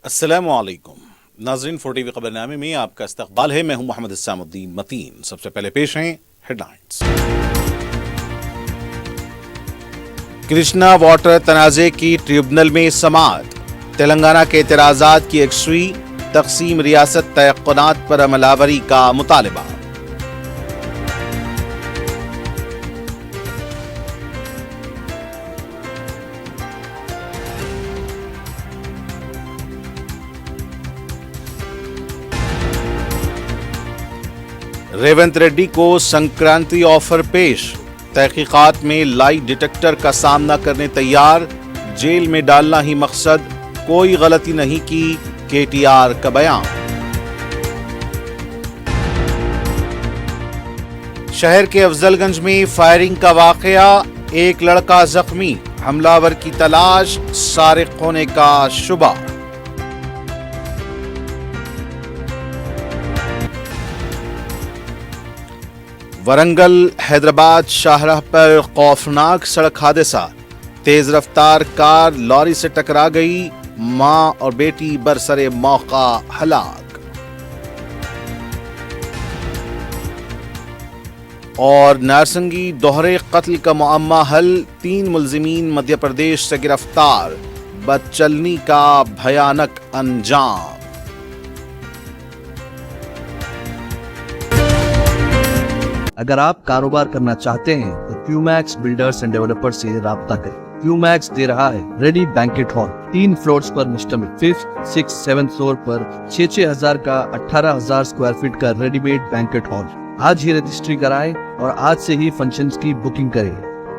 السلام علیکم ناظرین، 4 خبر نامے میں آپ کا استقبال ہے۔ میں ہوں محمد اسام الدین متین۔ سب سے پہلے پیش ہیں ہیڈ لائنز۔ کرشنا واٹر تنازع کی ٹریبونل میں سماعت، تلنگانہ کے اعتراضات کی یکسوئی، تقسیم ریاست تیقنات پر عمل آوری کا مطالبہ۔ ریونت ریڈی کو سنکرانتی آفر پیش، تحقیقات میں لائی ڈیٹیکٹر کا سامنا کرنے تیار، جیل میں ڈالنا ہی مقصد، کوئی غلطی نہیں کی، کے ٹی آر کا بیان۔ شہر کے افضل گنج میں فائرنگ کا واقعہ، ایک لڑکا زخمی، حملہ ور کی تلاش، سارق ہونے کا شبہ۔ ورنگل حیدرآباد شاہراہ پر خوفناک سڑک حادثہ، تیز رفتار کار لاری سے ٹکرا گئی، ماں اور بیٹی برسر موقع ہلاک۔ اور نارسنگی دوہرے قتل کا معمہ حل، 3 ملزمین مدھیہ پردیش سے گرفتار، بدچلنی کا بھیانک انجام۔ اگر آپ کاروبار کرنا چاہتے ہیں تو کیو میکس بلڈرز اینڈ ڈیولپر سے رابطہ کریں۔ کیو میکس دے رہا ہے ریڈی بینکٹ ہال، 3 فلورز پر مشتمل، 5th 6th 7th فلور پر 6,000 کا 18,000 اسکوائر فٹ کا ریڈی میڈ بینکٹ ہال۔ آج ہی رجسٹری کرائیں اور آج سے ہی فنکشنز کی بکنگ کریں،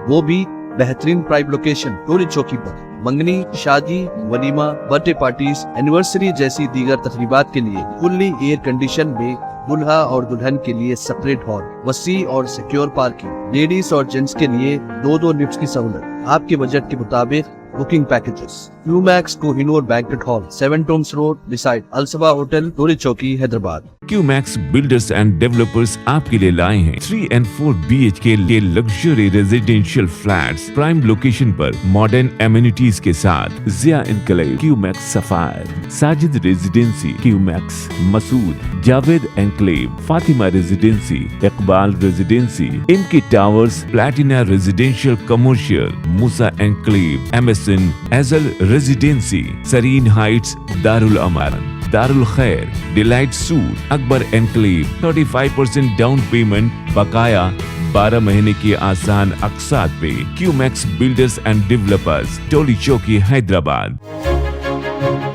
وہ بھی بہترین پرائم لوکیشن ٹولی چوکی پر۔ منگنی، شادی، ولیمہ، برتھ ڈے پارٹیز، اینیورسری جیسی دیگر تقریبات کے لیے فلی ایئر کنڈیشن میں دلہا اور دلہن کے لیے سپریٹ ہال، وسیع اور سیکیور پارکنگ، لیڈیز اور جینٹس کے لیے 2 لفٹس کی سہولت، آپ کے بجٹ کے مطابق booking packages. Q Max Kohinoor banquet hall, 7 Thomas road, beside الصبا hotel, Toli Chowki, Hyderabad. Q Max builders and developers آپ کے لیے لائے ہیں 3 and 4 BHK کے luxury residential flats, prime location پر ماڈرن ایمینٹیز کے ساتھ۔ Zia enclave, Q Max sapphire, Sajid residency, Q Max Masood, Javed enclave, Fatima residency, Iqbal residency, M K towers, platina residential commercial, Musa enclave, MSN ایزل ریزیڈینسی، سرین ہائٹس، دارالامارن، دارالخیر، delight suite, Akbar enclave, 35% down payment, بقایا 12 مہینے کی آسان اقساط پہ۔ Q Max builders and developers, Toli Chowki, Hyderabad.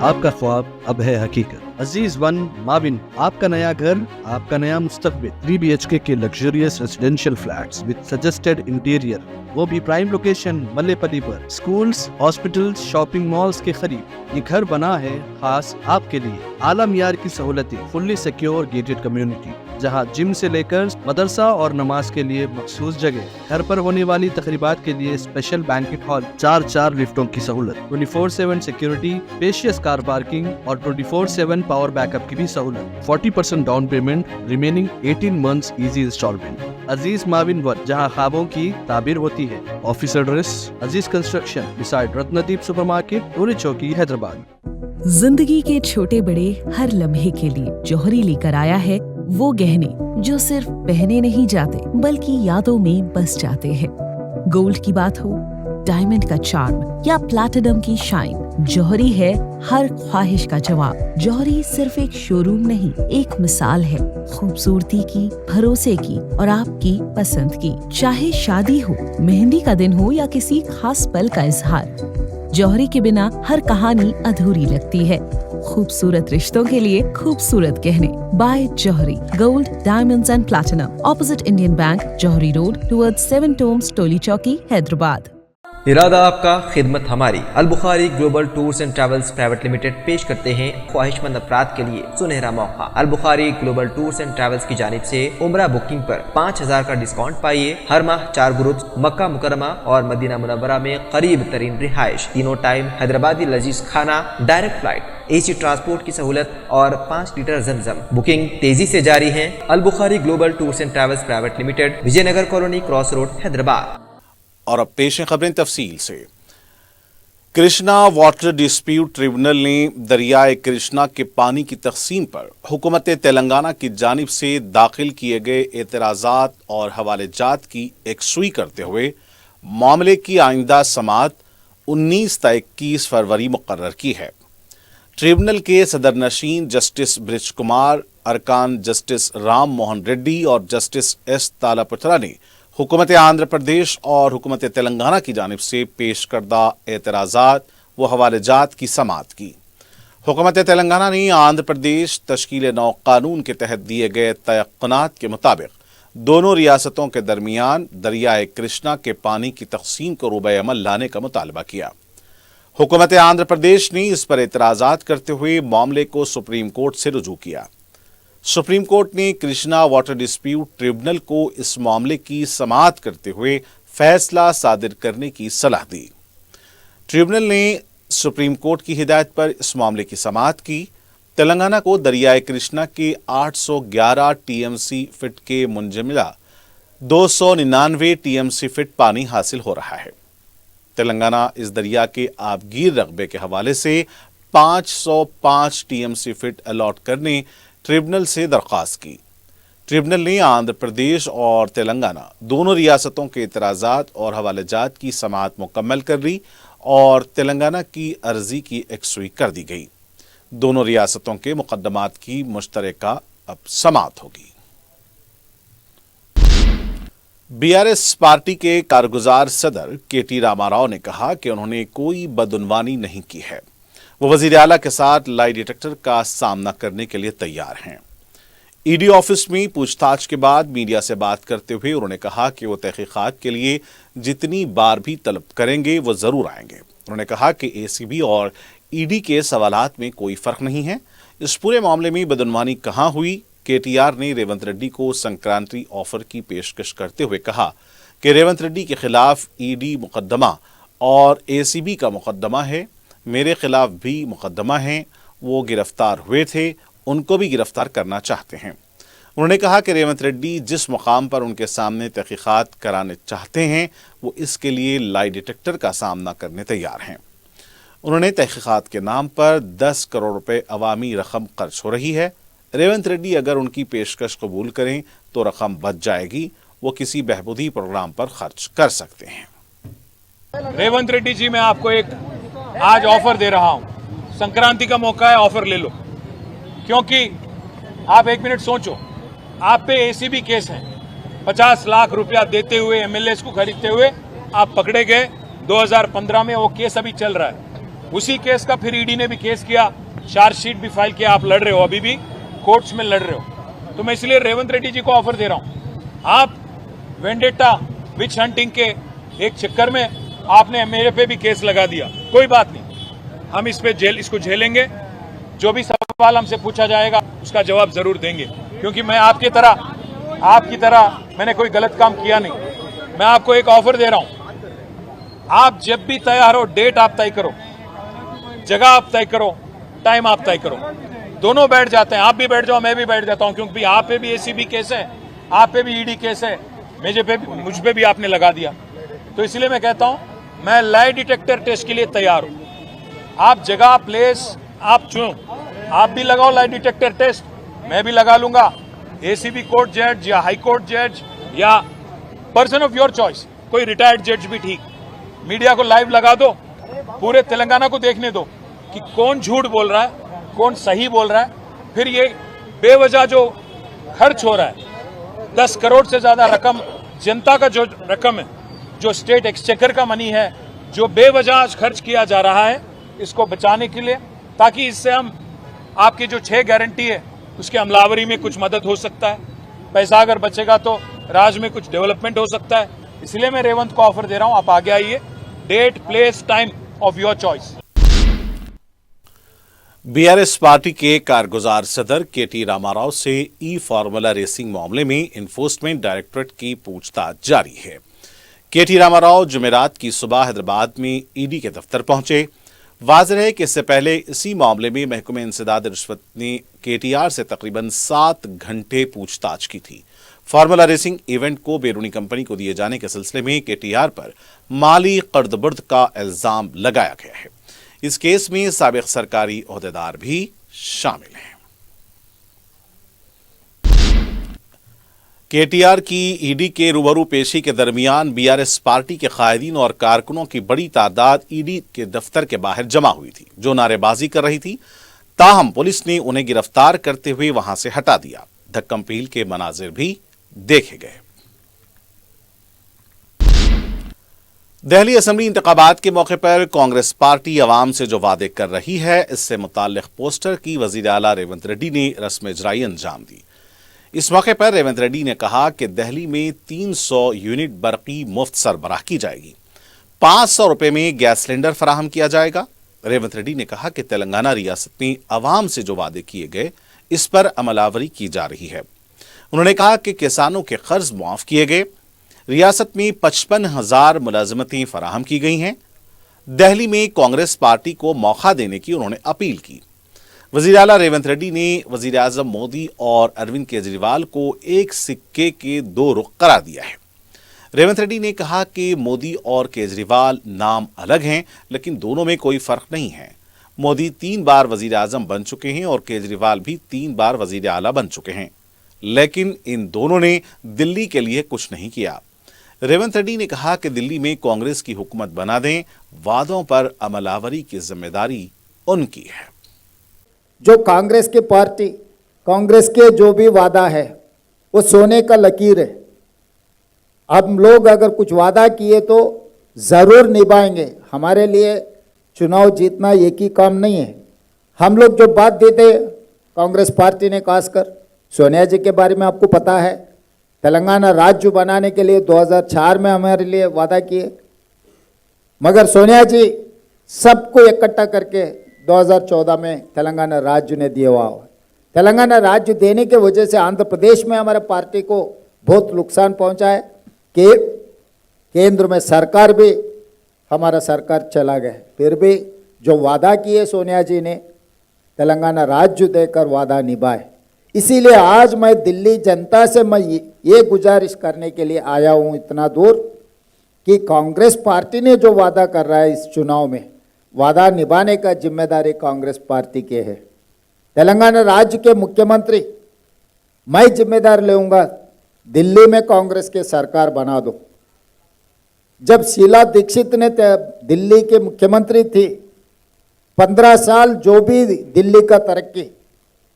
آپ کا خواب اب ہے حقیقت۔ عزیز ون ماون، آپ کا نیا گھر، آپ کا نیا مستقبل، 3 BHK کے luxurious residential flats with suggested interior, وہ بھی پرائم لوکیشن ملے پلی پر، سکولز، ہاسپٹلز، شاپنگ مالز کے قریب۔ یہ گھر بنا ہے خاص آپ کے لیے، اعلیٰ معیار کی سہولتیں، فلی سیکیور گیٹڈ کمیونٹی، جہاں جم سے لے کر مدرسہ اور نماز کے لیے مخصوص جگہ، گھر پر ہونے والی تقریبات کے لیے اسپیشل بینکٹ ہال، 4 لفٹوں کی سہولت، 24/7 سیکیورٹی، اسپیشیس کار پارکنگ اور 24/7 پاور بیک اپ کی بھی سہولت، 40% down payment, remaining 18 months easy instalment. Aziz ماون ون، جہاں خوابوں کی تعبیر ہوتی ہے۔ Office address Aziz construction, beside Ratandeep super market, Toli Chowki, Hyderabad. زندگی کے چھوٹے بڑے ہر لمحے کے لیے جوہری لے کر آیا ہے وہ گہنے جو صرف پہنے نہیں جاتے بلکہ یادوں میں بس جاتے ہیں۔ گولڈ کی بات ہو، ڈائمنڈ کا چارم یا پلاٹینم کی شائن، جوہری ہے ہر خواہش کا جواب۔ جوہری صرف ایک شو روم نہیں، ایک مثال ہے خوبصورتی کی، بھروسے کی اور آپ کی پسند کی۔ چاہے شادی ہو، مہندی کا دن ہو یا کسی خاص پل کا اظہار، جوہری کے بنا ہر کہانی ادھوری لگتی ہے۔ خوبصورت رشتوں کے لیے خوبصورت گہنے، by Johari, gold, diamonds and platinum, opposite Indian bank, Johari road, towards 7 tombs, Toli Chowki, Hyderabad. ارادہ آپ کا، خدمت ہماری۔ Albukhari global tours and travels private limited پیش کرتے ہیں خواہش مند افراد کے لیے سنہرا موقع۔ البخاری گلوبل ٹورز اینڈ ٹریولز کی جانب سے عمرہ بکنگ پر 5,000 کا ڈسکاؤنٹ پائیے۔ ہر ماہ 4 گروپس مکہ مکرمہ اور مدینہ منورہ میں قریب ترین رہائش، تینوں ٹائم حیدرآبادی لذیذ کھانا، ڈائریکٹ فلائٹ، AC ٹرانسپورٹ کی سہولت اور 5 لیٹر زمزم۔ بکنگ تیزی سے جاری ہے۔ Albukhari global tours and travels private limited, Vijay Nagar colony, cross road, Hyderabad. اور اب پیش ہیں خبریں تفصیل سے۔ कृष्णा वाटर डिस्प्यूट ट्रिब्यूनल ने दरियाए कृष्णा के पानी की तकसीम पर हुकूमत तेलंगाना की जानिब से दाखिल किए गए एतराज़ात और हवालेजात की एकसुई करते हुए मामले की आइंदा समाअत 19 ता 21 फरवरी मुकर्रर की है। ट्रिब्यूनल के सदर नशीन जस्टिस ब्रिज कुमार, अरकान जस्टिस राम मोहन रेड्डी और जस्टिस एस तालापत्रा ने हुकूमत आंध्र प्रदेश और हुकूमत तेलंगाना की जानिब से पेश करदा एतराज़ात व हवालेजात की समाअत की। हुकूमत तेलंगाना ने आंध्र प्रदेश तश्कील नौ कानून के तहत दिए गए तयक़्क़ुनात के मुताबिक दोनों रियासतों के दरमियान दरियाए कृष्णा के पानी की तकसीम को रूबे अमल लाने का मुतालबा किया। हुकूमत आंध्र प्रदेश ने इस पर एतराज़ात करते हुए मामले को सुप्रीम कोर्ट से रुजू किया। सुप्रीम कोर्ट ने कृष्णा वाटर डिस्प्यूट ट्रिब्यूनल को इस मामले की समाअत करते हुए फैसला सादिर करने की सलाह दी। ट्रिब्यूनल ने सुप्रीम कोर्ट की हिदायत पर इस मामले की समाअत की। तेलंगाना को दरियाए कृष्णा के 811 टीएमसी फिट के मुंजमिला 299 टीएमसी फिट पानी हासिल हो रहा है। तेलंगाना इस दरिया के आबगीर रकबे के हवाले से 505 टीएमसी फिट अलॉट करने ट्रिब्यूनल से दरख्वास्त की। ट्रिब्यूनल ने आंध्र प्रदेश और तेलंगाना दोनों रियासतों के एतराज़ात और हवालेजात की समाअत मुकम्मल कर ली और तेलंगाना की अर्जी की एकसुई कर दी गई। दोनों रियासतों के मुकदमात की मुश्तरका अब समाअत होगी। बीआरएस पार्टी के कारगुजार सदर केटी रामाराव ने कहा कि उन्होंने कोई बदउनवानी नहीं की है। वो वजीर आला के साथ लाई डिटेक्टर का सामना करने के लिए तैयार हैं। ईडी ऑफिस में पूछताछ के बाद मीडिया से बात करते हुए उन्होंने कहा कि वो तहकीकात के लिए जितनी बार भी तलब करेंगे वो जरूर आएंगे। उन्होंने कहा कि एसीबी और ईडी के सवालात में कोई फर्क नहीं है। इस पूरे मामले में बदउनवानी कहां हुई? केटीआर ने रेवंत रेड्डी को संक्रांति ऑफर की पेशकश करते हुए कहा कि रेवंत रेड्डी के खिलाफ ईडी मुकदमा और एसीबी का मुकदमा है। मेरे खिलाफ भी मुकदमा है। वो गिरफ्तार हुए थे, उनको भी गिरफ्तार करना चाहते हैं। उन्होंने कहा कि रेवंत रेड्डी जिस मुकाम पर उनके सामने तहकीकात कराने चाहते हैं वो इसके लिए लाई डिटेक्टर का सामना करने तैयार हैं। उन्होंने तहकीकात के नाम पर 10 करोड़ रुपए अवामी रकम खर्च हो रही है। रेवंत रेड्डी अगर उनकी पेशकश कबूल करें तो रकम बच जाएगी, वो किसी बहबूदी प्रोग्राम पर खर्च कर सकते हैं। रेवंत रेड्डी जी, मैं आपको एक आज ऑफर दे रहा हूं। संक्रांति का मौका है, ऑफर ले लो। क्योंकि आप एक मिनट सोचो, आप पे एसीबी केस है। 50 लाख रुपया देते हुए एमएलए को खरीदते हुए आप पकड़े गए 2015 में। वो केस अभी चल रहा है। उसी केस का फिर ईडी ने भी केस किया, चार्जशीट भी फाइल किया। आप लड़ रहे हो, अभी भी कोर्ट्स में लड़ रहे हो। तो मैं इसलिए रेवंत रेड्डी जी को ऑफर दे रहा हूं। आप वेंडेटा विच हंटिंग के एक चक्कर में आपने मेरे पे भी केस लगा दिया। कोई बात नहीं, हम इस पे इसको झेलेंगे। जो भी सवाल हमसे पूछा जाएगा उसका जवाब जरूर देंगे। क्योंकि मैं आपकी तरह मैंने कोई गलत काम किया नहीं। मैं आपको एक ऑफर दे रहा हूं। आप जब भी तैयार हो, डेट आप तय करो, जगह आप तय करो, टाइम आप तय करो। दोनों बैठ जाते हैं। आप भी बैठ जाओ, मैं भी बैठ जाता हूं। क्योंकि आप पे भी एसीबी केस है, आप पे भी ईडी केस है, मुझ पे भी आपने लगा दिया। तो इसलिए मैं कहता हूं, मैं लाई डिटेक्टर टेस्ट के लिए तैयार हूं। आप जगह, प्लेस आप चुनो। आप भी लगाओ लाई डिटेक्टर टेस्ट, मैं भी लगा लूंगा। एसीबी कोर्ट जज या हाई कोर्ट जज या पर्सन ऑफ योर चॉइस, कोई रिटायर्ड जज भी ठीक। मीडिया को लाइव लगा दो, पूरे तेलंगाना को देखने दो कि कौन झूठ बोल रहा है, कौन सही बोल रहा है। फिर ये बेवजह जो खर्च हो रहा है, 10 करोड़ से ज्यादा रकम, जनता का जो रकम है, जो स्टेट एक्सचेकर का मनी है, जो बेवजह खर्च किया जा रहा है, इसको बचाने के लिए, ताकि इससे हम आपकी जो 6 गारंटी है उसके अमलावरी में कुछ मदद हो सकता है। पैसा अगर बचेगा तो राज्य में कुछ डेवलपमेंट हो सकता है। इसलिए मैं रेवंत को ऑफर दे रहा हूं, आप आगे आइए। Date, place, time of your choice. BRS party के कारगुजार सदर केटी रामाराव से ई फार्मूला रेसिंग मामले में इन्फोर्समेंट डायरेक्टोरेट की पूछताछ जारी है। केटी रामाराव जुमेरात की सुबह हैदराबाद में ईडी के दफ्तर पहुंचे। वाज़ेह है कि इससे पहले इसी मामले में महकमे इंसदाद रिश्वत ने केटीआर से तकरीबन 7 घंटे पूछताछ की थी। फार्मूला रेसिंग इवेंट को बैरूनी कंपनी को दिए जाने के सिलसिले में केटीआर पर माली कर्दबर्द का इल्जाम लगाया गया है। इस केस में साबिक सरकारी ओहदेदार भी शामिल हैं। केटीआर की ईडी के रूबरू पेशी के दरमियान बीआरएस पार्टी के कायदीन और कारकुनों की बड़ी तादाद ईडी के दफ्तर के बाहर जमा हुई थी, जो नारेबाजी कर रही थी। ताहम पुलिस ने उन्हें गिरफ्तार करते हुए वहां से हटा दिया। धक्कम पील के मनाजिर भी देखे गए। दिल्ली असेंबली इंतखाबात के मौके पर कांग्रेस पार्टी अवाम से जो वादे कर रही है, इससे मुताल्लिक पोस्टर की वजीर आला रेवंत रेड्डी ने रस्म इजराई अंजाम दी। इस मौके पर रेवंत रेड्डी ने कहा कि दिल्ली में 300 यूनिट बरकी मुफ्त सरबराह की जाएगी, 500 रुपए में गैस सिलेंडर फराहम किया जाएगा। रेवंत रेड्डी ने कहा कि तेलंगाना रियासत में अवाम से जो वादे किए गए, इस पर अमलावरी की जा रही है। उन्होंने कहा कि किसानों के कर्ज मुआफ किए गए, रियासत में 55,000 मुलाजमतें फराहम की गई हैं। दिल्ली में कांग्रेस पार्टी को मौका देने की उन्होंने अपील की। वजीर आला रेवंत रेड्डी ने वजीर आजम मोदी और अरविंद केजरीवाल को एक सिक्के के दो रुख करार दिया है। रेवंत रेड्डी ने कहा कि मोदी और केजरीवाल नाम अलग हैं, लेकिन दोनों में कोई फर्क नहीं है। मोदी 3 बार वजीर आजम बन चुके हैं और केजरीवाल भी 3 बार वजीर आला बन चुके हैं, लेकिन इन दोनों ने दिल्ली के लिए कुछ नहीं किया। रेवंत रेड्डी ने कहा कि दिल्ली में कांग्रेस की हुकूमत बना दें, वादों पर अमलावरी की जिम्मेदारी उनकी है। जो कांग्रेस की पार्टी, कांग्रेस के जो भी वादा है वो सोने का लकीर है। हम लोग अगर कुछ वादा किए तो ज़रूर निभाएंगे। हमारे लिए चुनाव जीतना एक ही काम नहीं है। हम लोग जो बात देते, कांग्रेस पार्टी ने खासकर सोनिया जी के बारे में आपको पता है, तेलंगाना राज्य बनाने के लिए 2004 में हमारे लिए वादा किए, मगर सोनिया जी सबको इकट्ठा करके 2014 में तेलंगाना राज्य ने दिया हुआ। तेलंगाना राज्य देने के वजह से आंध्र प्रदेश में हमारे पार्टी को बहुत नुकसान पहुंचा है कि केंद्र में सरकार भी हमारा सरकार चला गया। फिर भी जो वादा किए सोनिया जी ने, तेलंगाना राज्य देकर वादा निभाए। इसीलिए आज मैं दिल्ली जनता से मैं ये गुजारिश करने के लिए आया हूँ इतना दूर कि कांग्रेस पार्टी ने जो वादा कर रहा है इस चुनाव में, वादा निभाने का जिम्मेदारी कांग्रेस पार्टी के है। तेलंगाना राज्य के मुख्यमंत्री मैं जिम्मेदार लेऊंगा, दिल्ली में कांग्रेस के सरकार बना दो। जब शीला दीक्षित ने दिल्ली के मुख्यमंत्री थी, 15 साल जो भी दिल्ली का तरक्की,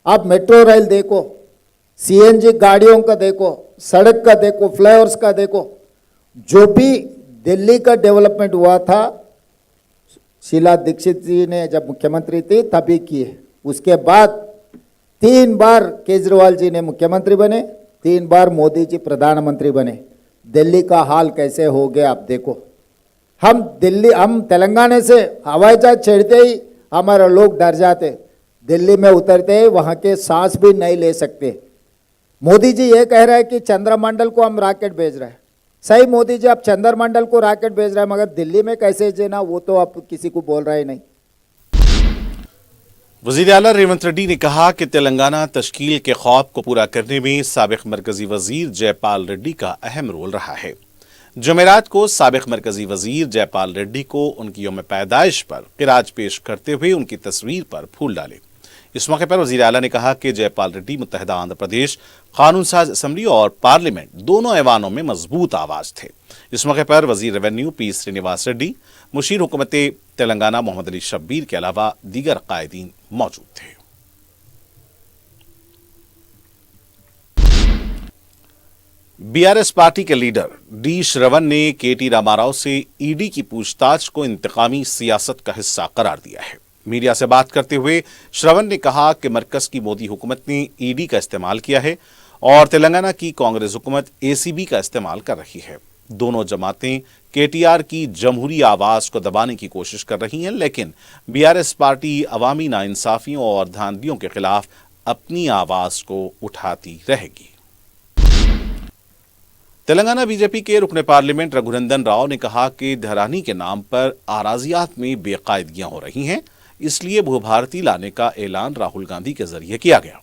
आप मेट्रो रेल देखो, सीएनजी गाड़ियों का देखो, सड़क का देखो, फ्लाईओवर्स का देखो, जो भी दिल्ली का डेवलपमेंट हुआ था शीला दीक्षित जी ने जब मुख्यमंत्री थी तभी किए। उसके बाद 3 बार केजरीवाल जी ने मुख्यमंत्री बने, 3 बार मोदी जी प्रधानमंत्री बने। दिल्ली का हाल कैसे हो गया आप देखो। हम तेलंगाना से हवाई जहाज चढ़ते ही हमारे लोग डर जाते, दिल्ली में उतरते ही वहाँ के सांस भी नहीं ले सकते। मोदी जी ये कह रहे हैं कि चंद्रमंडल को हम रॉकेट भेज रहे हैं। सही मोदी जी, आप चंद्रमंडल को रॉकेट भेज रहे हैं, मगर दिल्ली में कैसे जीना वो तो आप किसी को बोल रहे नहीं। वजीर आला रेवंत रेड्डी ने कहा कि तेलंगाना तश्कील के ख्वाब को पूरा करने में साबिक मरकजी वजीर जयपाल रेड्डी का अहम रोल रहा है। जुमेरात को साबिक मरकजी वजीर जयपाल रेड्डी को उनकी यौम पैदाइश पर खिराज पेश करते हुए उनकी तस्वीर पर फूल डाले। इस मौके पर वजीर आला ने कहा कि जयपाल रेड्डी मुत्तहिदा आंध्र प्रदेश कानून साज असम्बली और पार्लियामेंट दोनों ऐवानों में मजबूत आवाज थे। इस मौके पर वजीर रेवेन्यू पी श्रीनिवास रेड्डी, मुशीर हुकूमत तेलंगाना मोहम्मद अली शब्बीर के अलावा दीगर कायदीन मौजूद थे। बीआरएस पार्टी के लीडर डी श्रवण ने केटी रामाराव से ईडी की पूछताछ को इंतकामी सियासत का हिस्सा करार दिया है। मीडिया से बात करते हुए श्रवण ने कहा कि मरकज की मोदी हुकूमत ने ईडी का इस्तेमाल किया है और तेलंगाना की कांग्रेस हुकूमत एसीबी का इस्तेमाल कर रही है। दोनों जमातें केटीआर की जमहूरी आवाज को दबाने की कोशिश कर रही हैं, लेकिन बीआरएस पार्टी अवामी नाइंसाफियों और धांधलियों के खिलाफ अपनी आवाज को उठाती रहेगी। तेलंगाना बीजेपी के रुकने पार्लियामेंट रघुनंदन राव ने कहा कि धरानी के नाम पर आराजियात में बेकायदगियां हो रही हैं, इसलिए भूभारती लाने का ऐलान राहुल गांधी के जरिए किया गया।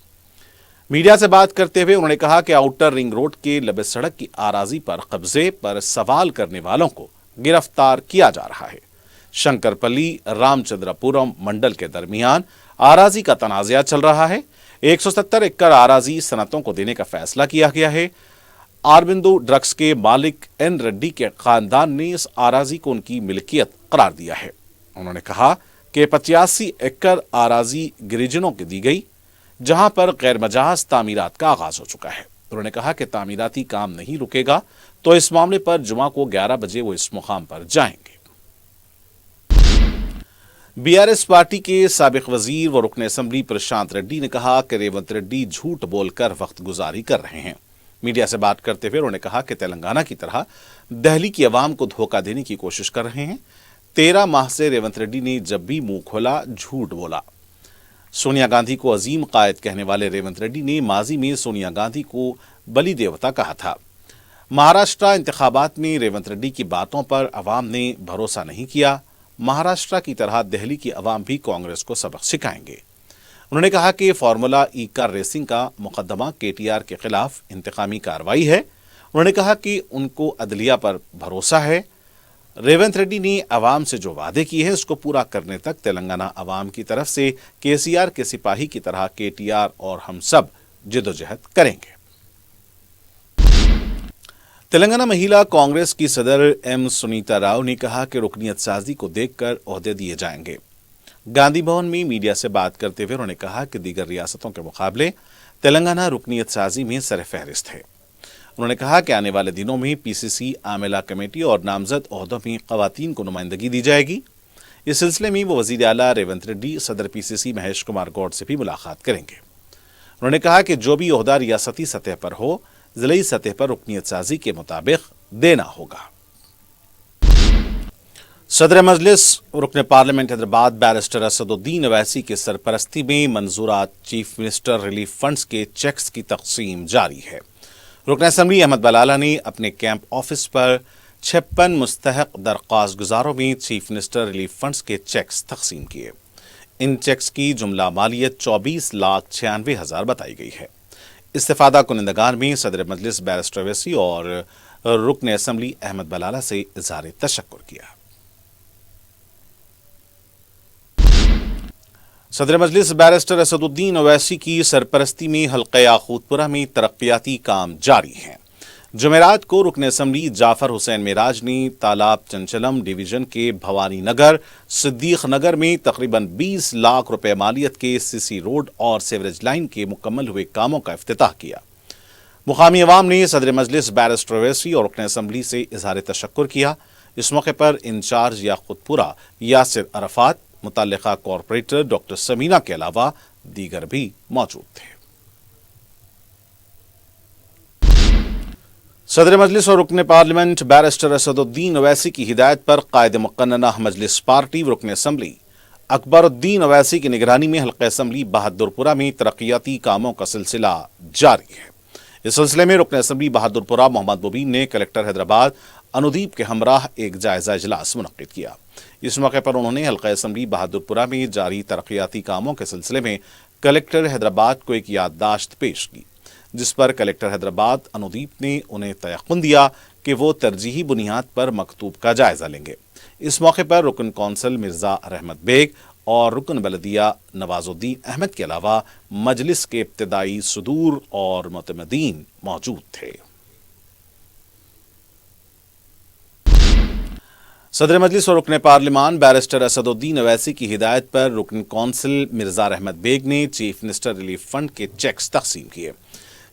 मीडिया से बात करते हुए उन्होंने कहा कि आउटर रिंग रोड के लबे सड़क की आराजी पर कब्जे पर सवाल करने वालों को गिरफ्तार किया जा रहा है। शंकरपल्ली रामचंद्रपुरम मंडल के दरमियान आराजी का तनाज़ा चल रहा है। 170 एकड़ आराजी सनतों को देने का फैसला किया गया है। आरबिंदो ड्रग्स के मालिक एन रेड्डी के खानदान ने इस आराजी को उनकी मिल्कियत करार दिया है। उन्होंने कहा कि 85 एकड़ आराजी गिरिजनों को दी गई, जहां पर गैर मजाज तामीरात का आगाज हो चुका है। उन्होंने कहा कि तामीराती काम नहीं रुकेगा तो इस मामले पर जुमा को 11 बजे वो इस मुकाम पर जाएंगे। बीआरएस पार्टी के साबिक वजीर व रुकन असम्बली प्रशांत रेड्डी ने कहा कि रेवंत रेड्डी झूठ बोलकर वक्त गुजारी कर रहे हैं। मीडिया से बात करते हुए उन्होंने कहा कि तेलंगाना की तरह दिल्ली की आवाम को धोखा देने की कोशिश कर रहे हैं। 13 माह से रेवंत रेड्डी ने जब भी मुंह खोला झूठ बोला। सोनिया गांधी को अजीम कायद कहने वाले रेवंत रेड्डी ने माजी में सोनिया गांधी को बलि देवता कहा था। महाराष्ट्र इंतखाबात में रेवंत रेड्डी की बातों पर अवाम ने भरोसा नहीं किया। महाराष्ट्र की तरह दिल्ली की अवाम भी कांग्रेस को सबक सिखाएंगे। उन्होंने कहा कि फार्मूला ई कार रेसिंग का मुकदमा केटीआर के खिलाफ इंतकामी कार्रवाई है। उन्होंने कहा कि उनको अदलिया पर भरोसा है। रेवंत रेड्डी ने अवाम से जो वादे किए हैं उसको पूरा करने तक तेलंगाना अवाम की तरफ से केसीआर के सिपाही की तरह केटीआर और हम सब जिदोजहद करेंगे। तेलंगाना महिला कांग्रेस की सदर एम सुनीता राव ने कहा कि रुकनियत साजी को देखकर ओहदे दिए जाएंगे। गांधी भवन में मीडिया से बात करते हुए उन्होंने कहा कि दीगर रियासतों के मुकाबले तेलंगाना रुकनियत साजी में सरफहरिस्त है। उन्होंने कहा कि आने वाले दिनों में पीसीसी आमेला कमेटी और नामजद ओहदों में खवातीन को नुमाइंदगी दी जाएगी। इस सिलसिले में वो वजीर आला रेवंत रेड्डी, सदर पीसीसी महेश कुमार गौड़ से भी मुलाकात करेंगे। उन्होंने कहा कि जो भी ओहदा रियासती सतह पर हो, जिलाई सतह पर रुकनियत साजी के मुताबिक देना होगा। सदर मजलिस रुकन पार्लियामेंट हैदराबाद बैरिस्टर असदुद्दीन अवैसी की सरपरस्ती में मंजूरात चीफ मिनिस्टर रिलीफ फंड्स के चेक्स की तकसीम जारी है। रुकन असम्बली अहमद बलाला ने अपने कैंप ऑफिस पर 56 मुस्तहक दरख्वास्त गुजारों में चीफ मिनिस्टर रिलीफ फंड्स के चेक्स तकसीम किए। इन चेक्स की जुमला मालियत 24,96,000 बताई गई है। इस्तेफादा कुनिंदगान में सदर मजलिस बैरिस्टर अवैसी और रुकन असम्बली अहमद बलाला से इज़हार तशक्कुर किया। सदर मजलिस बैरिस्टर असदुद्दीन अवैसी की सरपरस्ती में हल्का याकूतपुरा में तरक्याती काम जारी हैं। जुमेरात को रुकन असम्बली जाफर हुसैन मेराज ने तालाब चंचलम डिवीजन के भवानी नगर सिद्दीक नगर में तकरीबन 20 लाख रुपए मालियत के सीसी रोड और सीवरेज लाइन के मुकम्मल हुए कामों का इफ्तिताह किया। मुकामी अवाम ने सदर मजलिस बैरिस्टर अवैसी और रुकन असम्बली से इज़हार तशक्कुर किया। इस मौके पर इंचार्ज याकूतपुरा यासिर अरफात, मुतल्लिका कॉरपोरेटर डॉक्टर समीना के अलावा दीगर भी मौजूद थे। सदर मजलिस और रुकन पार्लियामेंट बैरिस्टर असदुद्दीन अवैसी की हिदायत पर कायद मुक़न्नना मजलिस पार्टी व रुकन असम्बली अकबरुद्दीन अवैसी की निगरानी में हल्का असम्बली बहादुरपुरा में तरक्याती कामों का सिलसिला जारी है। इस सिलसिले में रुकन असम्बली बहादुरपुरा मोहम्मद मुबीन ने कलेक्टर हैदराबाद अनुदीप के हमराह एक जायजा इजलास मुनक्किद किया। इस मौके पर उन्होंने हल्का असम्बली बहादुरपुरा में जारी तरक्याती कामों के सिलसिले में कलेक्टर हैदराबाद को एक याददाश्त पेश की, जिस पर कलेक्टर हैदराबाद अनुदीप ने उन्हें तयक़ुन दिया कि वो तरजीही बुनियाद पर मकतूब का जायजा लेंगे। इस मौके पर रुकन कौंसल मिर्जा रहमत बेग और रुकन बलदिया नवाजुद्दीन अहमद के अलावा मजलिस के इब्तिदाई सुदूर और मुतमदीन मौजूद थे। सदर मजलिस और रुकन पार्लिमान बैरिस्टर असदुद्दीन अवैसी की हिदायत पर रुकन कौंसिल मिर्जा रहमत बेग ने चीफ मिनिस्टर रिलीफ फंड के चेक्स तकसीम किए,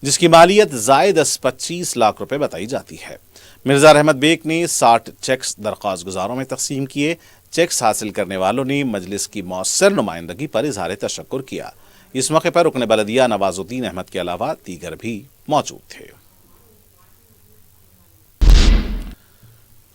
जिसकी मालियत ज़ायद 25 लाख रुपए बताई जाती है। मिर्जा रहमत बेग ने 60 चेक्स दरख्वास्त गुजारों में तकसीम किए। चेक्स हासिल करने वालों ने मजलिस की मौसर नुमाइंदगी पर इज़हार तशक्कुर किया। इस मौके पर रुकन बलदिया नवाजुद्दीन अहमद के अलावा दीगर भी मौजूद थे।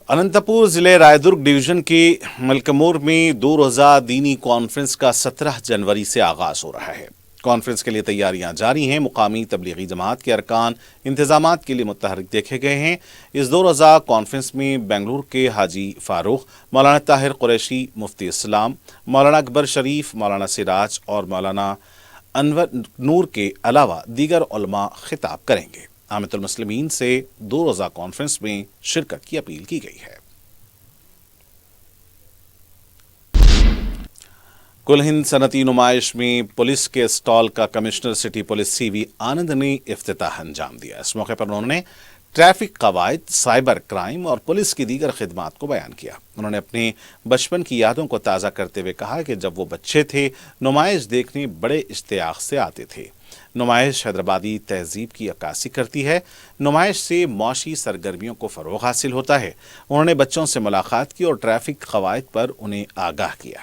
अनंतपुर जिले रायदुर्ग डिवीजन के मलकमोर में 2 रोज़ा दीनी कॉन्फ्रेंस का 17 जनवरी से आगाज हो रहा है। कॉन्फ्रेंस के लिए तैयारियां जारी हैं। मुकामी तबलीगी जमात के अरकान इंतजामात के लिए मुतहरिक देखे गए हैं। इस 2 रोज़ा कॉन्फ्रेंस में बेंगलुरु के हाजी फारूक, मौलाना ताहिर कुरैशी मुफ्ती इस्लाम, मौलाना अकबर शरीफ, मौलाना सिराज और मौलाना انور نور کے علاوہ دیگر علماء خطاب کریں گے۔ عامة المسلمین سے 2 روزہ کانفرنس میں شرکت کی اپیل کی گئی ہے۔ کل ہند صنعتی نمائش میں پولیس کے اسٹال کا کمشنر سٹی پولیس سی وی آنند نے افتتاح انجام دیا۔ اس موقع پر انہوں نے ٹریفک قواعد، سائبر کرائم اور پولیس کی دیگر خدمات کو بیان کیا۔ انہوں نے اپنے بچپن کی یادوں کو تازہ کرتے ہوئے کہا کہ جب وہ بچے تھے نمائش دیکھنے بڑے اشتیاق سے آتے تھے۔ نمائش حیدرآبادی تہذیب کی عکاسی کرتی ہے۔ نمائش سے معاشی سرگرمیوں کو فروغ حاصل ہوتا ہے۔ انہوں نے بچوں سے ملاقات کی اور ٹریفک قواعد پر انہیں آگاہ کیا۔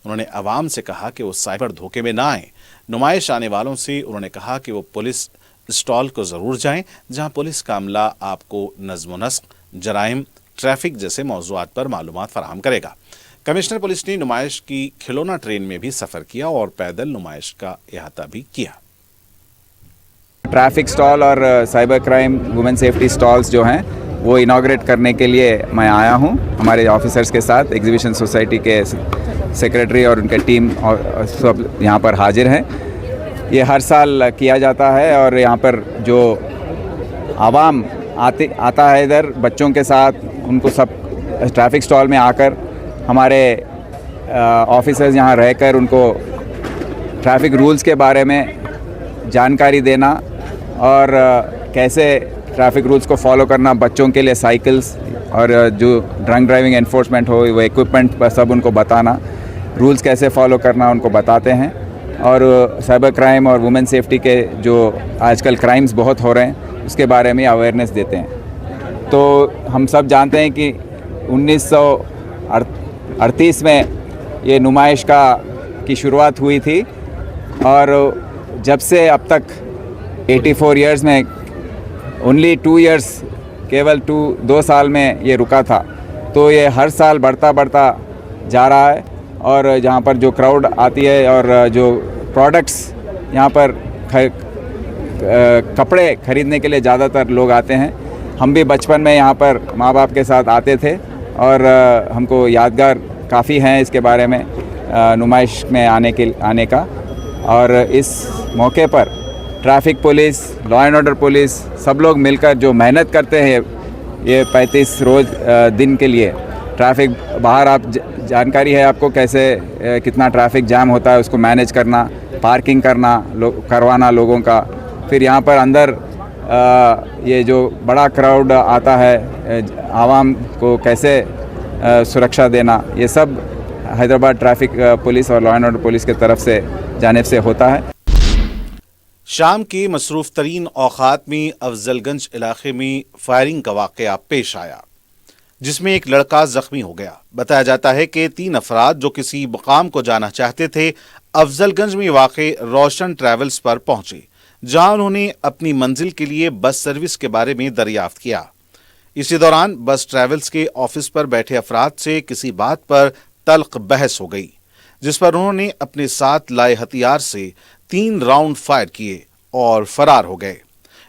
انہوں نے عوام سے کہا کہ وہ سائبر دھوکے میں نہ آئیں۔ نمائش آنے والوں سے انہوں نے کہا کہ وہ پولیس اسٹال کو ضرور جائیں، جہاں پولیس کا عملہ آپ کو نظم و نسق، جرائم، ٹریفک جیسے موضوعات پر معلومات فراہم کرے گا۔ کمشنر پولیس نے نمائش کی کھلونا ٹرین میں بھی سفر کیا اور پیدل نمائش کا احاطہ بھی کیا۔ ٹریفک سٹال اور cyber crime women safety stalls جو ہیں وہ انوگریٹ کرنے کے لیے میں آیا ہوں ہمارے آفیسرز کے ساتھ۔ ایگزیبیشن سوسائٹی کے سیکریٹری اور ان کے ٹیم اور سب یہاں پر حاضر ہیں۔ یہ ہر سال کیا جاتا ہے اور یہاں پر جو عوام آتا ہے ادھر بچوں کے ساتھ، ان کو سب ٹریفک سٹال میں آ کر ہمارے آفیسرز یہاں رہ کر ان کو ٹریفک رولز کے بارے میں جانکاری دینا اور کیسے ٹریفک رولز کو فالو کرنا، بچوں کے لیے سائیکلز اور جو ڈرنک ڈرائیونگ انفورسمنٹ ہو وہ ایکوپمنٹ پر سب ان کو بتانا، رولز کیسے فالو کرنا ان کو بتاتے ہیں۔ اور سائبر کرائم اور وومن سیفٹی کے جو آج کل کرائمز بہت ہو رہے ہیں اس کے بارے میں اویئرنیس دیتے ہیں۔ تو ہم سب جانتے ہیں کہ 1938 میں یہ نمائش کی شروعات ہوئی تھی اور جب سے اب تک 84 ایئرز میں اونلی 2 ایئرز کیول 2 سال میں یہ رکا تھا۔ تو یہ ہر سال بڑھتا جا رہا ہے اور جہاں پر جو کراؤڈ آتی ہے اور جو پروڈکٹس یہاں پر کپڑے خریدنے کے لیے زیادہ تر لوگ آتے ہیں۔ ہم بھی بچپن میں یہاں پر ماں باپ کے ساتھ آتے تھے اور ہم کو یادگار کافی ہیں اس کے بارے میں نمائش میں آنے کا۔ اور اس موقع پر traffic police, law and order police سب لوگ مل کر جو محنت کرتے ہیں یہ 35 روز دن کے لیے ٹریفک باہر، آپ جانکاری ہے آپ کو کیسے کتنا ٹریفک جام ہوتا ہے، اس کو مینیج کرنا، پارکنگ کروانا لوگوں کا، پھر یہاں پر اندر یہ جو بڑا کراؤڈ آتا ہے عوام کو کیسے سرکشا دینا، یہ سب حیدرآباد ٹریفک پولیس اور لا اینڈ آرڈر پولیس کی طرف سے جانب سے ہوتا ہے۔ شام کے مصروف ترین اوقات میں افضل گنج علاقے میں فائرنگ کا واقعہ پیش آیا جس میں ایک لڑکا زخمی ہو گیا۔ بتایا جاتا ہے کہ 3 افراد جو کسی مقام کو جانا چاہتے تھے افضل گنج میں واقع روشن ٹریولز پر پہنچے، جہاں انہوں نے اپنی منزل کے لیے بس سروس کے بارے میں دریافت کیا۔ اسی دوران بس ٹریولز کے آفس پر بیٹھے افراد سے کسی بات پر تلخ بحث ہو گئی، جس پر انہوں نے اپنے ساتھ لائے ہتھیار سے 3 راؤنڈ فائر کیے اور فرار ہو گئے۔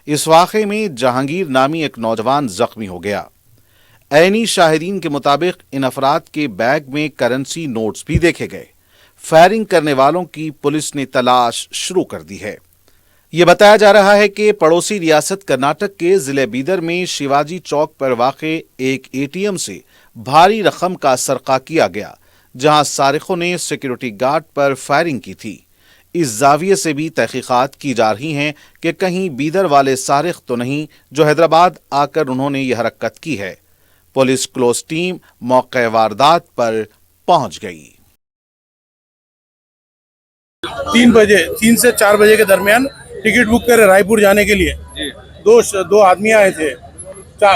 اس واقعے میں جہانگیر نامی ایک نوجوان زخمی ہو گیا۔ عینی شاہدین کے مطابق ان افراد کے بیگ میں کرنسی نوٹس بھی دیکھے گئے۔ فائرنگ کرنے والوں کی پولیس نے تلاش شروع کر دی ہے۔ یہ بتایا جا رہا ہے کہ پڑوسی ریاست کرناٹک کے ضلع بیدر میں شیواجی چوک پر واقع ایک ATM سے بھاری رقم کا سرقہ کیا گیا، جہاں سارقوں نے سیکورٹی گارڈ پر فائرنگ کی تھی۔ اس زاویے سے بھی تحقیقات کی جا رہی ہیں کہ کہیں بیدر والے سارق تو نہیں جو حیدرآباد آ کر انہوں نے یہ حرکت کی ہے۔ پولیس کلوز ٹیم موقع واردات پر پہنچ گئی۔ 3 سے 4 بجے کے درمیان ٹکٹ بک کرے رائے پور جانے کے لیے۔ دو آدمی آئے تھے،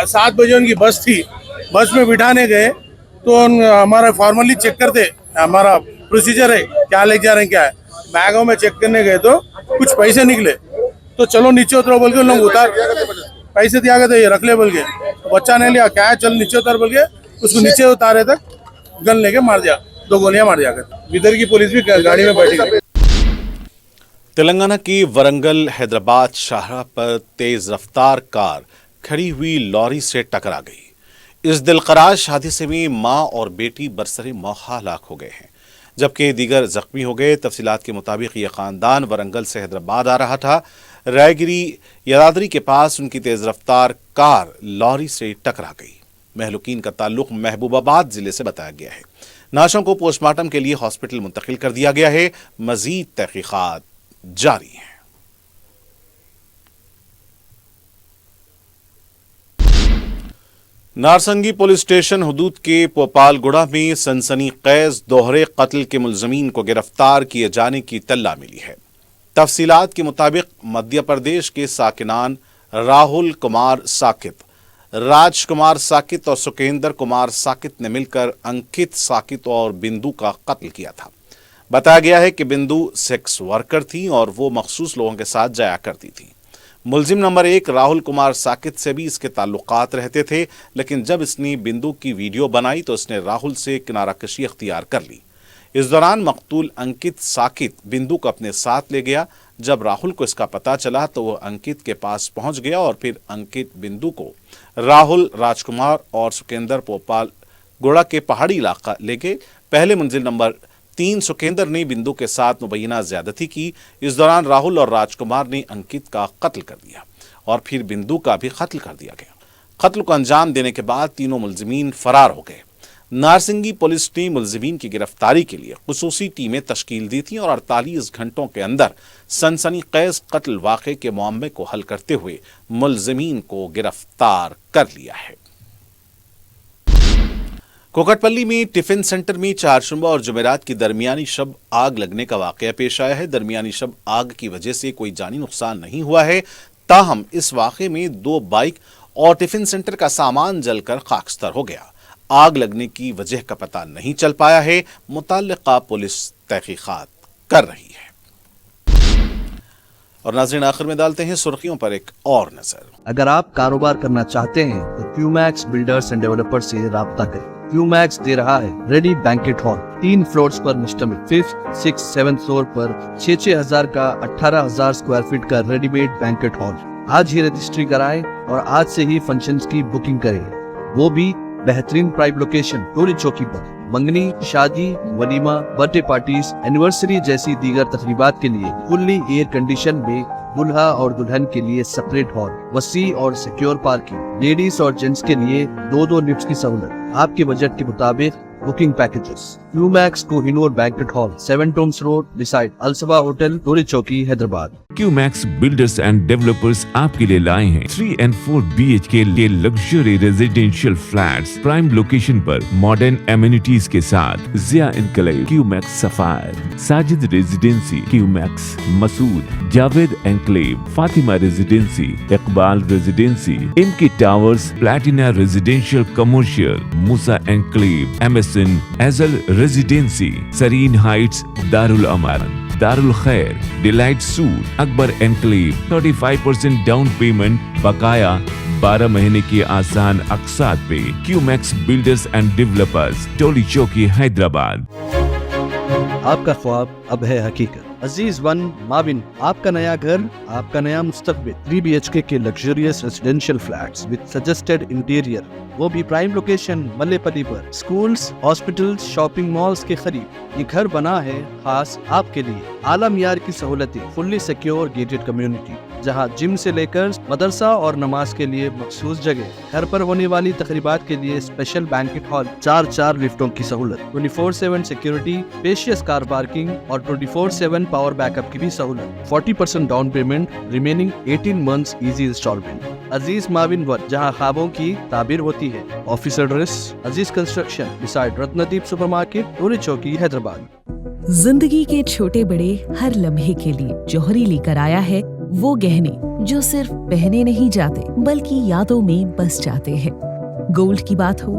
7 بجے ان کی بس تھی، بس میں بٹھانے گئے تو ہمارا فارملی چیک کرتے، ہمارا پروسیجر ہے کیا لے جا رہے ہیں کیا ہے، بیگوں میں چیک کرنے گئے تو کچھ پیسے نکلے، تو چلو نیچے اترو بول کے ان لوگ اتار پیسے دیا گئے تھے، یہ رکھ لے بول کے، بچہ نے لیا کیا ہے چل نیچے اتار بول کے اس کو نیچے اتارے تک گن لے کے مار دیا، 2 گولیاں مار دیا کر۔ بیدر کی پولیس بھی گاڑی میں بیٹھی گئی۔ تلنگانہ کی ورنگل حیدرآباد شاہراہ پر تیز رفتار کار کھڑی ہوئی لوری سے ٹکرا گئی۔ اس دلخراش حادثے میں ماں اور بیٹی برسر موقع ہلاک ہو گئے ہیں، जबकि दीगर जख्मी हो गए। तफसीलात के मुताबिक ये खानदान वरंगल से हैदराबाद आ रहा था। रायगिरी यदादरी के पास उनकी तेज रफ्तार कार लॉरी से टकरा गई। महलूकीन का ताल्लुक महबूबाबाद जिले से बताया गया है। नाशों को पोस्टमार्टम के लिए हॉस्पिटल मुंतकिल कर दिया गया है। मजीद तहकीकात जारी है। नारसंगी पुलिस स्टेशन हदूद के पोपालगुड़ा में सनसनीखेज दोहरे कत्ल के मुलजमीन को गिरफ्तार किए जाने की तल्ला मिली है। तफसीलात के मुताबिक मध्य प्रदेश के साकिनान राहुल कुमार साकित, राजकुमार साकित और सुकेंद्र कुमार साकित ने मिलकर अंकित साकित और बिंदु का कत्ल किया था। बताया गया है कि बिंदु सेक्स वर्कर थी और वो मखसूस लोगों के साथ जाया करती थी। मुलजिम नंबर 1 राहुल कुमार साकित से भी इसके ताल्लुकात रहते थे, लेकिन जब इसने बिंदु की वीडियो बनाई तो इसने राहुल से किनारा कशी अख्तियार कर ली। इस दौरान मकतूल अंकित साकित बिंदु को अपने साथ ले गया। जब राहुल को इसका पता चला तो वह अंकित के पास पहुंच गया और फिर अंकित बिंदु को राहुल, राजकुमार और सुकेंद्र पोपाल गोड़ा के पहाड़ी इलाका ले गए। पहले मंजिल नंबर 3 सुकेंद्र ने बिंदु के साथ मुबैना ज्यादती की। इस दौरान राहुल और राजकुमार ने अंकित का कत्ल कर दिया और फिर बिंदु का भी कत्ल कर दिया गया। कत्ल को अंजाम देने के बाद तीनों मुलजिमीन फरार हो गए। नारसिंगी पुलिस ने मुलजिमीन की गिरफ्तारी के लिए खुसूसी टीमें तश्कील दी थी और 48 घंटों के अंदर सनसनीखेज कत्ल वाक़े के मामले को हल करते हुए मुलजिमीन को गिरफ्तार कर लिया है। कोकटपल्ली में टिफिन सेंटर में चारशंबा और जुमेरात की दरमियानी शब आग लगने का वाकया पेश आया है। दरमियानी शब आग की वजह से कोई जानी नुकसान नहीं हुआ है, ताहम इस वाकये में 2 बाइक और टिफिन सेंटर का सामान जलकर खाकस्तर हो गया। आग लगने की वजह का पता नहीं चल पाया है। मुतल्लिका पुलिस तहकीकात कर रही है। और नाज़रीन, आखिर में डालते हैं सुर्खियों पर एक और नजर। अगर आप कारोबार करना चाहते हैं तो क्यूमैक्स बिल्डर्स एंड डेवलपर्स से राब्ता करें। क्यूमैक्स दे रहा है रेडी बैंकेट हॉल 3 फ्लोर्स पर मुश्तमिल। 5th, 6th, 7th फ्लोर पर 6-6 हजार का 18,000 स्क्वायर फीट का रेडीमेड बैंकेट हॉल। आज ही रजिस्ट्री कराएं और आज से ही फंक्शंस की बुकिंग करें, वो भी बेहतरीन प्राइम लोकेशन टोली चौकी पर। मंगनी, शादी, वलीमा, बर्थडे पार्टीज, एनिवर्सरी जैसी दीगर तकरीबात के लिए फुल्ली एयर कंडीशन में दुल्हा और दुल्हन के लिए सेपरेट हॉल, वसी और सिक्योर पार्किंग, लेडीज और जेंट्स के लिए 2-2 लिफ्ट की सहूलत। आपके बजट के मुताबिक booking packages. Qmax Kohinoor banquet hall, 7 tombs road beside Alsaba hotel, Toli Chowki, Hyderabad. Qmax builders and developers आपके लिए लाए हैं 3 and 4 BHK के luxury residential flats prime location पर मॉडर्न एमिनिटीज के साथ। Zia enclave, Qmax sapphire, Sajid residency, Qmax Masood, Javed enclave, Fatima residency, Iqbal residency, इनकी towers, Platina residential commercial, Moosa enclave, MSN एजल रेजिडेंसी, सरीन हाइट्स, दारुल अमान, दारुल खैर, delight suit, Akbar enclave, 35% down payment, बकाया 12 महीने की आसान अक़सात पे। क्यूमैक्स बिल्डर्स एंड डेवलपर्स, टोली चौकी, हैदराबाद। आपका ख्वाब अब है हकीकत। अजीज वन माविन, आपका नया घर, आपका नया मुस्तकबिल। 3 BHK के luxurious residential flats with suggested interior, वो भी प्राइम लोकेशन मल्लेपल्ली पर। स्कूल्स, हॉस्पिटल्स, शॉपिंग मॉल्स के करीब ये घर बना है खास आपके लिए। आला मियार की सहूलतें, फुल्ली सिक्योर गेटेड कम्युनिटी, जहां जिम से लेकर मदरसा और नमाज के लिए मखसूस जगह। घर पर होने वाली तकरीबात के लिए स्पेशल बैंकेट हॉल, 4 लिफ्टों की सहूलत, 24/7 सिक्योरिटी, स्पेशियस कार पार्किंग और 24/7 पावर बैकअप की भी सहूलत। 40% down payment, remaining 18 months easy installment. Aziz माविन वन, जहां ख्वाबों की ताबीर होती है। Office address Aziz construction beside Ratnadeep supermarket, Toli Chowki, Hyderabad. जिंदगी के छोटे बड़े हर लम्हे के लिए जौहरी लेकर आया है वो गहने जो सिर्फ पहने नहीं जाते बल्कि यादों में बस जाते हैं। गोल्ड की बात हो,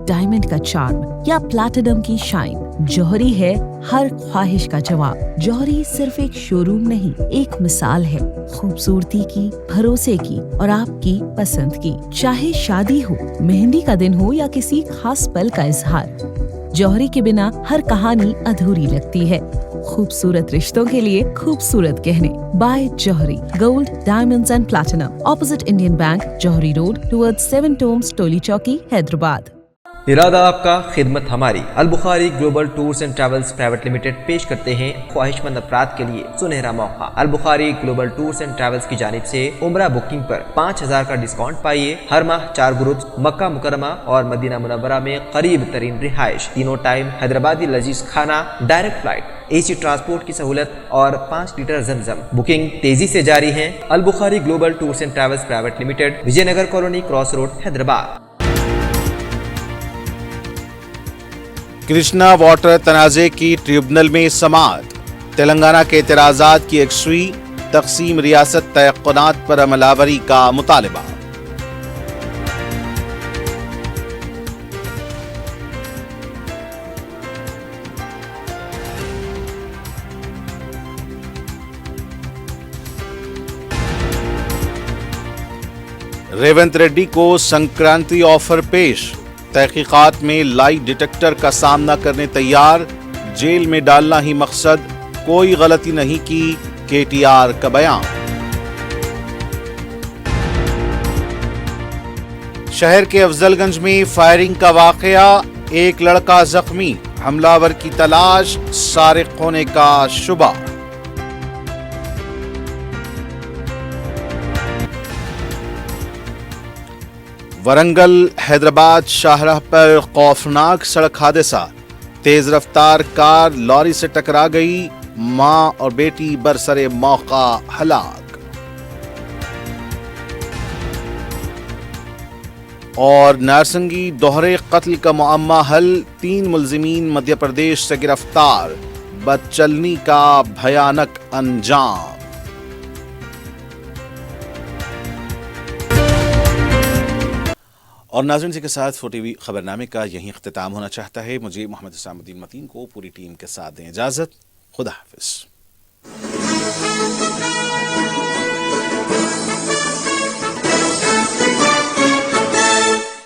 डायमंड का चार्म या प्लैटिनम की शाइन, जौहरी है हर ख्वाहिश का जवाब। जौहरी सिर्फ एक शोरूम नहीं, एक मिसाल है खूबसूरती की, भरोसे की और आपकी पसंद की। चाहे शादी हो, मेहंदी का दिन हो या किसी खास पल का इजहार, जौहरी के बिना हर कहानी अधूरी लगती है। खूबसूरत रिश्तों के लिए खूबसूरत गहने by Johari. Gold, diamonds and platinum, opposite Indian bank, Johari road, towards 7 tombs, Toli Chowki, Hyderabad. ارادہ آپ کا، خدمت ہماری۔ Albukhari global tours and travels private limited پیش کرتے ہیں خواہش مند افراد کے لیے سنہرا موقع۔ البخاری گلوبل ٹورز اینڈ ٹریولز کی جانب سے عمرہ بکنگ پر 5000 کا ڈسکاؤنٹ پائیے۔ ہر ماہ 4 گروپس مکہ مکرمہ اور مدینہ منورہ میں قریب ترین رہائش، تینوں ٹائم حیدرآبادی لذیذ کھانا، ڈائریکٹ فلائٹ، اے سی ٹرانسپورٹ کی سہولت اور 5 لیٹر زمزم۔ بکنگ تیزی سے جاری ہے۔ Albukhari global tours and travels private limited, Vijay Nagar colony, cross road, Hyderabad. Krishna water تنازع کی ٹریبونل میں سماعت، تلنگانہ کے اعتراضات کی یکسوئی، تقسیم ریاست تیقنات پر عمل آوری کا مطالبہ۔ ریونت ریڈی کو سنکرانتی آفر پیش، تحقیقات میں لائی ڈیٹیکٹر کا سامنا کرنے تیار، جیل میں ڈالنا ہی مقصد، کوئی غلطی نہیں کی، کے ٹی آر کا بیان۔ شہر کے افضل گنج میں فائرنگ کا واقعہ، ایک لڑکا زخمی، حملہ آور کی تلاش، سارق ہونے کا شبہ۔ ورنگل حیدرآباد شاہراہ پر خوفناک سڑک حادثہ، تیز رفتار کار لاری سے ٹکرا گئی، ماں اور بیٹی برسر موقع ہلاک۔ اور نارسنگی دوہرے قتل کا معمہ حل، 3 ملزمین مدھیہ پردیش سے گرفتار، بدچلنی کا بھیانک انجام۔ اور ناظرین کے ساتھ 4 ٹی وی خبرنامے کا یہیں اختتام ہونا چاہتا ہے۔ مجھے محمد حسام الدین متین کو پوری ٹیم کے ساتھ دیں اجازت۔ خدا حافظ۔